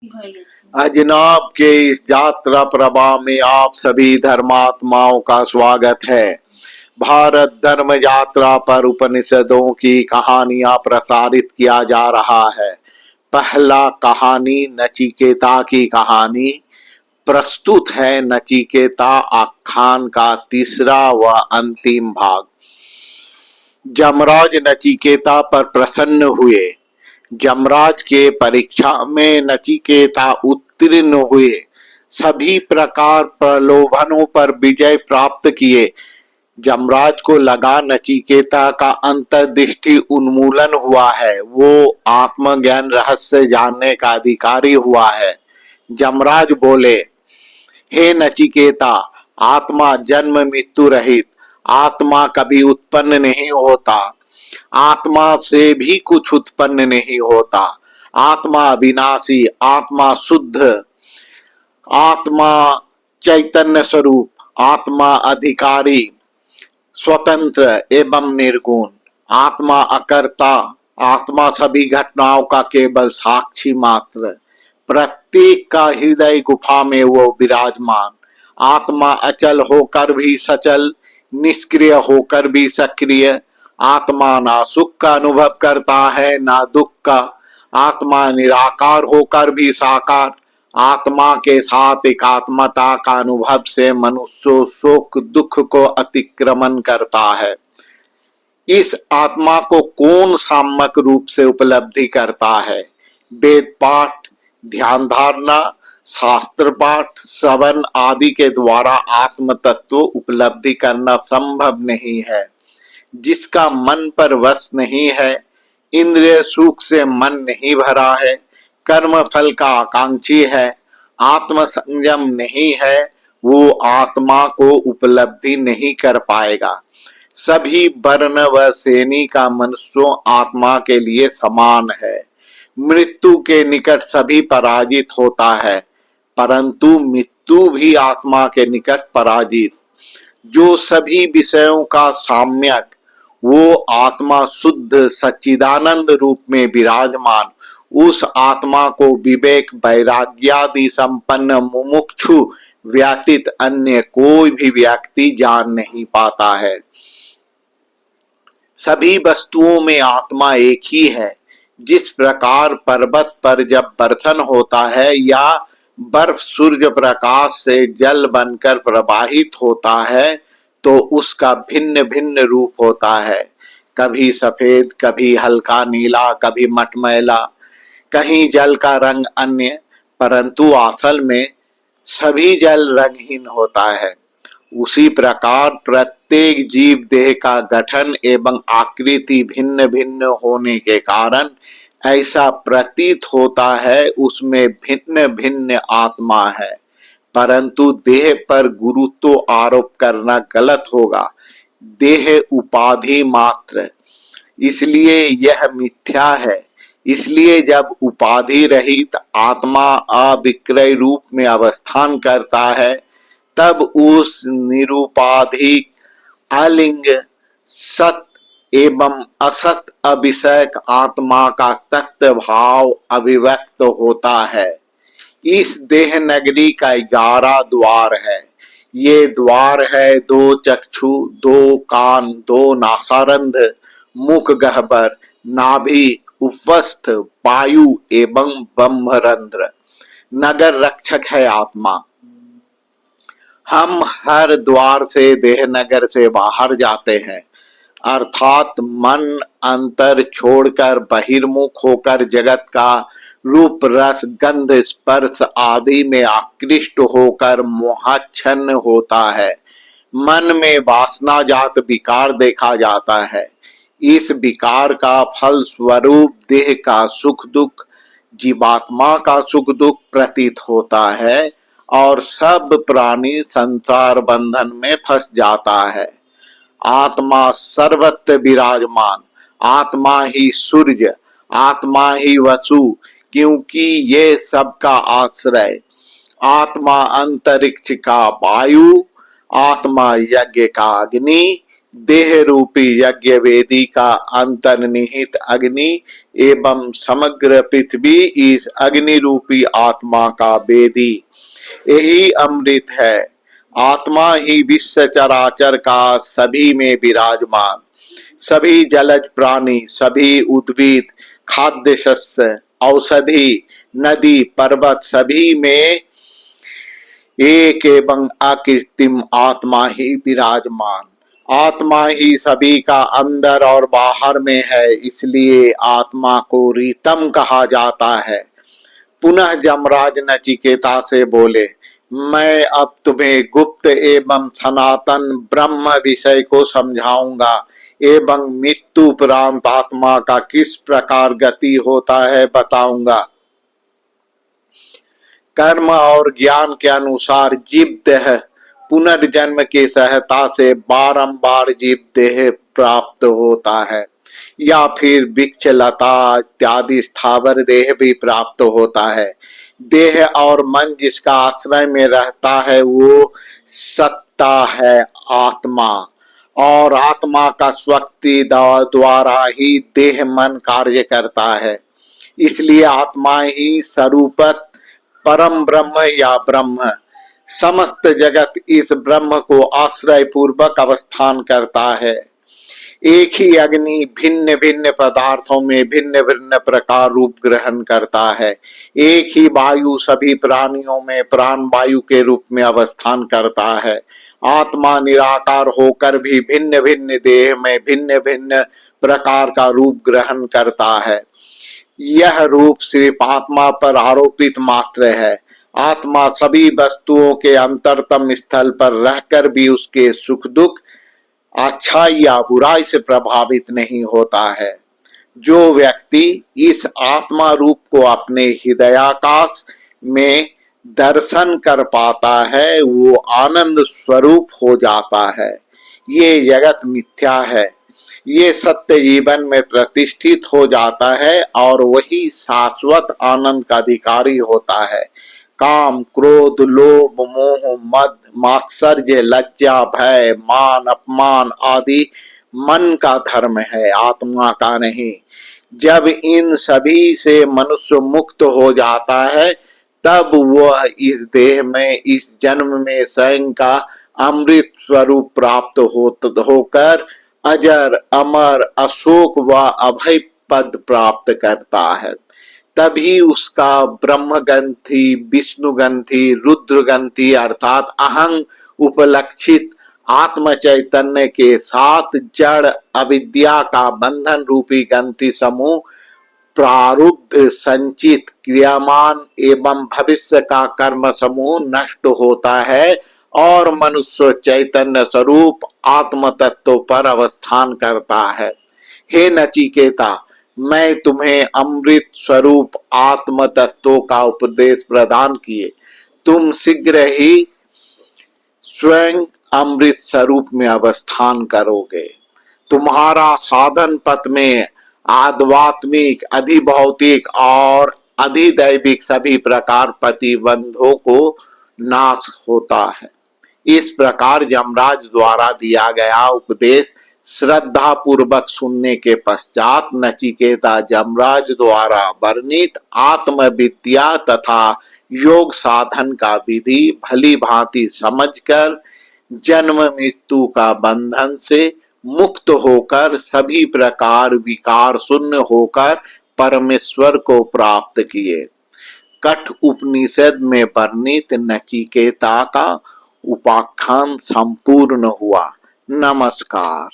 अजनाब के इस यात्रा प्रवाह में आप सभी धर्मात्माओं का स्वागत है। भारत धर्म यात्रा पर उपनिषदों की कहानियां प्रसारित किया जा रहा है। पहला कहानी नचिकेता की कहानी प्रस्तुत है। नचिकेता आख्यान का तीसरा व अंतिम भाग। जमराज नचिकेता पर प्रसन्न हुए। जमराज के परीक्षा में नचिकेता उत्तीर्ण हुए। सभी प्रकार प्रलोभनों पर विजय प्राप्त किए। जमराज को लगा नचिकेता का अंतर्दृष्टि उन्मूलन हुआ है, वो आत्मज्ञान रहस्य जानने का अधिकारी हुआ है। जमराज बोले, हे नचिकेता, आत्मा जन्म मृत्यु रहित, आत्मा कभी उत्पन्न नहीं होता, आत्मा से भी कुछ उत्पन्न नहीं होता, आत्मा अविनाशी, आत्मा शुद्ध, आत्मा चैतन्य स्वरूप, आत्मा अधिकारी, स्वतंत्र एवं निर्गुण, आत्मा अकर्ता, आत्मा सभी घटनाओं का केवल साक्षी मात्र, प्रत्येक का हृदय गुफा में वो विराजमान, आत्मा अचल होकर भी सचल, निष्क्रिय होकर भी सक्रिय, आत्मा ना सुख का अनुभव करता है ना दुख का, आत्मा निराकार होकर भी साकार, आत्मा के साथ एकात्मता का अनुभव से मनुष्य सुख दुख को अतिक्रमण करता है। इस आत्मा को कौन सामक रूप से उपलब्धि करता है? वेद पाठ, ध्यान धारणा, शास्त्र पाठ, श्रवण आदि के द्वारा आत्म तत्व उपलब्धि करना संभव नहीं है। जिसका मन पर वश नहीं है, इंद्रिय सुख से मन नहीं भरा है, कर्म फल का आकांक्षी है, आत्म संयम नहीं है, वो आत्मा को उपलब्धि नहीं कर पाएगा। सभी वर्ण व श्रेणी का मनुष्यों आत्मा के लिए समान है। मृत्यु के निकट सभी पराजित होता है, परंतु मृत्यु भी आत्मा के निकट पराजित। जो सभी विषयों का साम्यक, वो आत्मा शुद्ध सच्चिदानंद रूप में विराजमान, उस आत्मा को विवेक वैराग्यादि संपन्न मुमुक्षु व्यतीत अन्य कोई भी व्यक्ति जान नहीं पाता है। सभी वस्तुओं में आत्मा एक ही है। जिस प्रकार पर्वत पर जब बर्षण होता है या बर्फ सूर्य प्रकाश से जल बनकर प्रवाहित होता है, तो उसका भिन्न भिन्न रूप होता है। कभी सफेद, कभी हल्का नीला, कभी मटमैला, कहीं जल का रंग अन्य, परंतु असल में सभी जल रंगहीन होता है। उसी प्रकार प्रत्येक जीव देह का गठन एवं आकृति भिन्न भिन्न होने के कारण ऐसा प्रतीत होता है उसमें भिन्न भिन्न आत्मा है, परंतु देह पर गुरुत्व आरोप करना गलत होगा। देह उपाधि मात्र, इसलिए यह मिथ्या है। इसलिए जब उपाधि रहित आत्मा अविक्रय रूप में अवस्थान करता है, तब उस निरुपाधिक अलिंग सत एवं असत अभिषेक आत्मा का तत्व भाव अभिव्यक्त होता है। इस देह नगरी का 11 द्वार है। ये द्वार है 2 चक्षु, 2 कान, 2 नासारंध, मुख गह्वर, नाभि, उपस्थ, वायु एवं ब्रह्मरंध्र। नगर रक्षक है आत्मा। हम हर द्वार से देह नगर से बाहर जाते हैं, अर्थात मन अंतर छोड़कर बहिर्मुख होकर जगत का रूप रस गंध स्पर्श आदि में आकृष्ट होकर मोहाच्छन्न होता है। मन में वासना जात विकार देखा जाता है। इस विकार का फल स्वरूप देह का सुख दुख, जीवात्मा का सुख दुख प्रतीत होता है और सब प्राणी संसार बंधन में फंस जाता है। आत्मा सर्वत्र विराजमान, आत्मा ही सूर्य, आत्मा ही वसु, क्योंकि ये सबका आश्रय। आत्मा अंतरिक्ष का वायु, आत्मा यज्ञ का अग्नि, देह रूपी यज्ञ वेदी का अंतर्निहित अग्नि एवं समग्र पृथ्वी इस अग्नि रूपी आत्मा का वेदी। यही अमृत है। आत्मा ही विश्व चराचर का सभी में विराजमान। सभी जलज प्राणी, सभी उद्भिद, खाद्य शस्य, औषधि, नदी, पर्वत सभी में एक एवं अकृत्रिम आत्मा ही विराजमान। आत्मा ही सभी का अंदर और बाहर में है, इसलिए आत्मा को रीतम कहा जाता है। पुनः यमराज नचिकेता से बोले, मैं अब तुम्हें गुप्त एवं सनातन ब्रह्म विषय को समझाऊंगा एवं मृत्यु उपरांत आत्मा का किस प्रकार गति होता है बताऊंगा। कर्म और ज्ञान के अनुसार जीव देह पुनर्जन्म की सहायता से बारंबार जीव देह प्राप्त होता है, या फिर वृक्ष लता इत्यादि स्थावर देह भी प्राप्त होता है। देह और मन जिसका आश्रय में रहता है वो सत्ता है आत्मा, और आत्मा का शक्ति द्वारा ही देह मन कार्य करता है। इसलिए आत्मा ही स्वरूपत परम ब्रह्म या ब्रह्म। समस्त जगत इस ब्रह्म को आश्रय पूर्वक अवस्थान करता है। एक ही अग्नि भिन्न भिन्न पदार्थों में भिन्न भिन्न प्रकार रूप ग्रहण करता है। एक ही वायु सभी प्राणियों में प्राण वायु के रूप में अवस्थान करता है। आत्मा निराकार होकर भी भिन्न भिन्न देह में भिन्न भिन्न प्रकार का रूप ग्रहण करता है। यह रूप सिर्फ आत्मा पर आरोपित मात्र है। आत्मा सभी वस्तुओं के अंतरतम स्थल पर रहकर भी उसके सुख दुख, अच्छाई या बुराई से प्रभावित नहीं होता है। जो व्यक्ति इस आत्मा रूप को अपने हृदयाकाश में दर्शन कर पाता है वो आनंद स्वरूप हो जाता है। ये जगत मिथ्या है, ये सत्य जीवन में प्रतिष्ठित हो जाता है और वही शाश्वत आनंद का अधिकारी होता है। काम, क्रोध, लोभ, मोह, मद, मात्सर्य, लज्जा, भय, मान, अपमान आदि मन का धर्म है, आत्मा का नहीं। जब इन सभी से मनुष्य मुक्त हो जाता है तब वह इस देह में इस जन्म में स्वयं का अमृत स्वरूप प्राप्त होकर अजर, अमर, अशोक व अभय पद प्राप्त करता है। तभी उसका ब्रह्मग्रंथि, विष्णुग्रंथि, रुद्रग्रंथि अर्थात अहं उपलक्षित आत्म चैतन्य के साथ जड़ अविद्या का बंधन रूपी ग्रंथि समूह प्रारुब्ध संचित क्रियामान एवं भविष्य का कर्म समूह नष्ट होता है और मनुष्य चैतन्य स्वरूप आत्म तत्व पर अवस्थान करता है। हे नचिकेता, मैं तुम्हें अमृत स्वरूप आत्म तत्व का उपदेश प्रदान किए, तुम शीघ्र ही स्वयं अमृत स्वरूप में अवस्थान करोगे। तुम्हारा साधन पथ में आध्यात्मिक, अधिभौतिक और अधिदैविक सभी प्रकार प्रतिबंधों को नाश होता है। इस प्रकार यमराज द्वारा दिया गया उपदेश श्रद्धा पूर्वक सुनने के पश्चात नचिकेता यमराज द्वारा वर्णित आत्म विद्या तथा योग साधन का विधि भली भांति समझकर जन्म मृत्यु का बंधन से मुक्त होकर सभी प्रकार विकार शून्य होकर परमेश्वर को प्राप्त किए। कठ उपनिषद में वर्णित नचिकेता का उपाख्यान संपूर्ण हुआ। नमस्कार।